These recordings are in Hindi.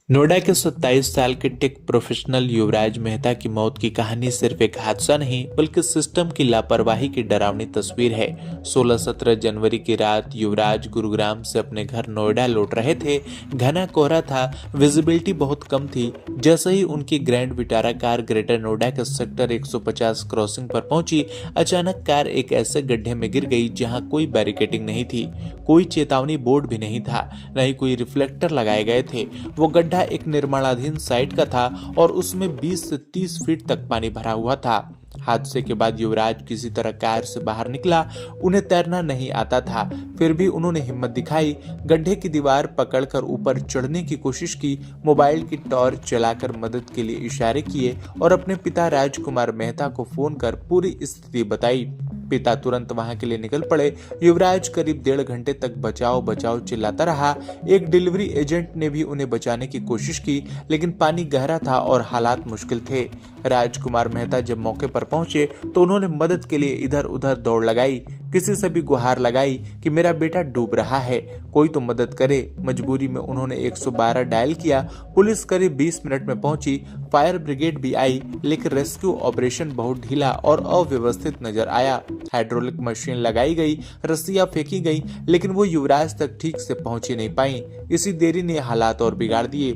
नोएडा के 27 साल के टेक प्रोफेशनल युवराज मेहता की मौत की कहानी सिर्फ एक हादसा नहीं बल्कि सिस्टम की लापरवाही की डरावनी तस्वीर है। 16-17 जनवरी की रात युवराज गुरुग्राम से अपने घर नोएडा लौट रहे थे। घना कोहरा था, विजिबिलिटी बहुत कम थी। जैसे ही उनकी grand Vitara car greater Noida के सेक्टर 150 क्रॉसिंग पर पहुंची, अचानक कार एक ऐसे गड्ढे में गिर गई जहां कोई बैरिकेडिंग नहीं थी, कोई चेतावनी बोर्ड भी नहीं था, न ही कोई रिफ्लेक्टर लगाए गए थे। वो गड्ढा एक निर्माणाधीन साइट का था और उसमें 20 से 30 फीट तक पानी भरा हुआ था। हादसे के बाद युवराज किसी तरह कार से बाहर निकला। उन्हें तैरना नहीं आता था, फिर भी उन्होंने हिम्मत दिखाई। गड्ढे की दीवार पकड़कर ऊपर चढ़ने की कोशिश की, मोबाइल की टॉर्च चलाकर मदद के लिए इशारे किए और अपने पिता राजकुमार मेहता को फोन कर पूरी स्थिति बताई। पिता तुरंत वहां के लिए निकल पड़े। युवराज करीब 1.5 घंटे तक बचाओ बचाओ चिल्लाता रहा। एक डिलीवरी एजेंट ने भी उन्हें बचाने की कोशिश की, लेकिन पानी गहरा था और हालात मुश्किल थे। राजकुमार मेहता जब मौके पर पहुंचे तो उन्होंने मदद के लिए इधर उधर दौड़ लगाई, किसी से भी गुहार लगाई कि मेरा बेटा डूब रहा है, कोई तो मदद करे। मजबूरी में उन्होंने 112 डायल किया। पुलिस करीब 20 मिनट में पहुंची, फायर ब्रिगेड भी आई, लेकिन रेस्क्यू ऑपरेशन बहुत ढीला और अव्यवस्थित नजर आया। हाइड्रोलिक मशीन लगाई गई, रस्सियां फेंकी गई, लेकिन वो युवराज तक ठीक से पहुंच ही नहीं पाई। इसी देरी ने हालात और बिगाड़ दिए।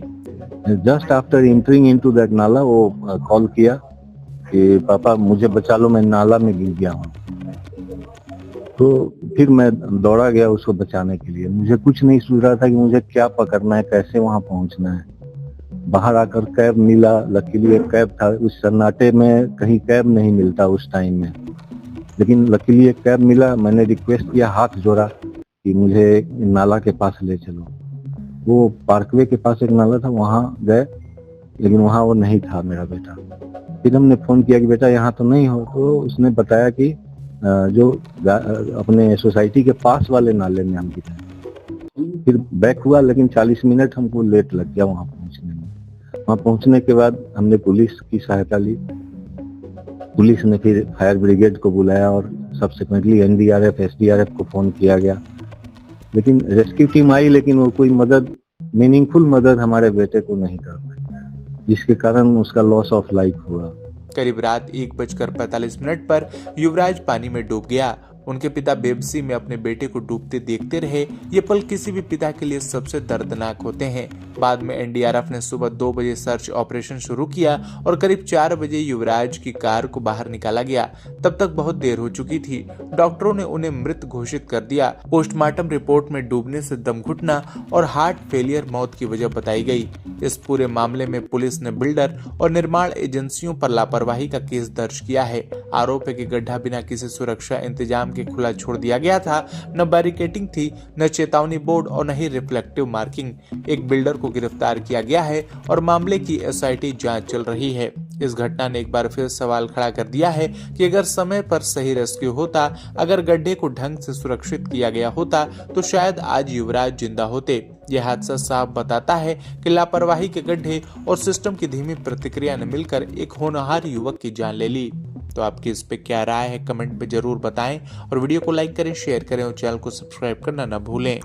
Just after entering into that नाला वो कॉल किया कि पापा मुझे बचा लो, मैं नाला में गिर गया हूँ। तो फिर मैं दौड़ा गया उसको बचाने के लिए। मुझे कुछ नहीं सूझ रहा था कि मुझे क्या पकड़ना है, कैसे वहां पहुंचना है। बाहर आकर कैब मिला, लकीली एक कैब था। उस सन्नाटे में कहीं कैब नहीं मिलता उस टाइम में, लेकिन लकीली एक कैब मिला। मैंने रिक्वेस्ट किया, हाथ जोड़ा कि मुझे नाला के पास ले चलो। वो पार्कवे के पास एक नाला था, वहां गए, लेकिन वहां वो नहीं था मेरा बेटा। फिर हमने फोन किया कि बेटा यहाँ तो नहीं हो, तो उसने बताया कि जो अपने सोसाइटी के पास वाले नाले में हम गिरे। फिर बैक हुआ, लेकिन 40 मिनट हमको लेट लग गया वहां पहुंचने में। वहां पहुंचने के बाद हमने पुलिस की सहायता ली। पुलिस ने फिर फायर ब्रिगेड को बुलाया और सब्सिक्वेंटली एनडीआरएफ, एसडीआरएफ को फोन किया गया। लेकिन रेस्क्यू टीम आई, लेकिन वो कोई मदद, मीनिंगफुल मदद हमारे बेटे को नहीं कर पाई, जिसके कारण उसका लॉस ऑफ लाइफ हुआ। करीब रात 1:45 पर युवराज पानी में डूब गया। उनके पिता बेबसी में अपने बेटे को डूबते देखते रहे। ये पल किसी भी पिता के लिए सबसे दर्दनाक होते हैं। बाद में एनडीआरएफ ने सुबह 2 बजे सर्च ऑपरेशन शुरू किया और करीब 4 बजे युवराज की कार को बाहर निकाला गया। तब तक बहुत देर हो चुकी थी। डॉक्टरों ने उन्हें मृत घोषित कर दिया। पोस्टमार्टम रिपोर्ट में डूबने से दम घुटना और हार्ट फेलियर मौत की वजह बताई गई। इस पूरे मामले में पुलिस ने बिल्डर और निर्माण एजेंसियों पर लापरवाही का केस दर्ज किया है। आरोप है कि गड्ढा बिना किसी सुरक्षा इंतजाम के खुला छोड़ दिया गया था। न बैरिकेडिंग थी, न चेतावनी बोर्ड और न ही रिफ्लेक्टिव मार्किंग। एक बिल्डर को गिरफ्तार किया गया है और मामले की एसआईटी जांच चल रही है। इस घटना ने एक बार फिर सवाल खड़ा कर दिया है कि अगर समय पर सही रेस्क्यू होता, अगर गड्ढे को ढंग से सुरक्षित किया गया होता, तो शायद आज युवराज जिंदा होते। यह हादसा साफ बताता है कि लापरवाही के गड्ढे और सिस्टम की धीमी प्रतिक्रिया ने मिलकर एक होनहार युवक की जान ले ली। तो आपकी इस पे क्या राय है, कमेंट में जरूर बताएं और वीडियो को लाइक करें, शेयर करें और चैनल को सब्सक्राइब करना न भूलें।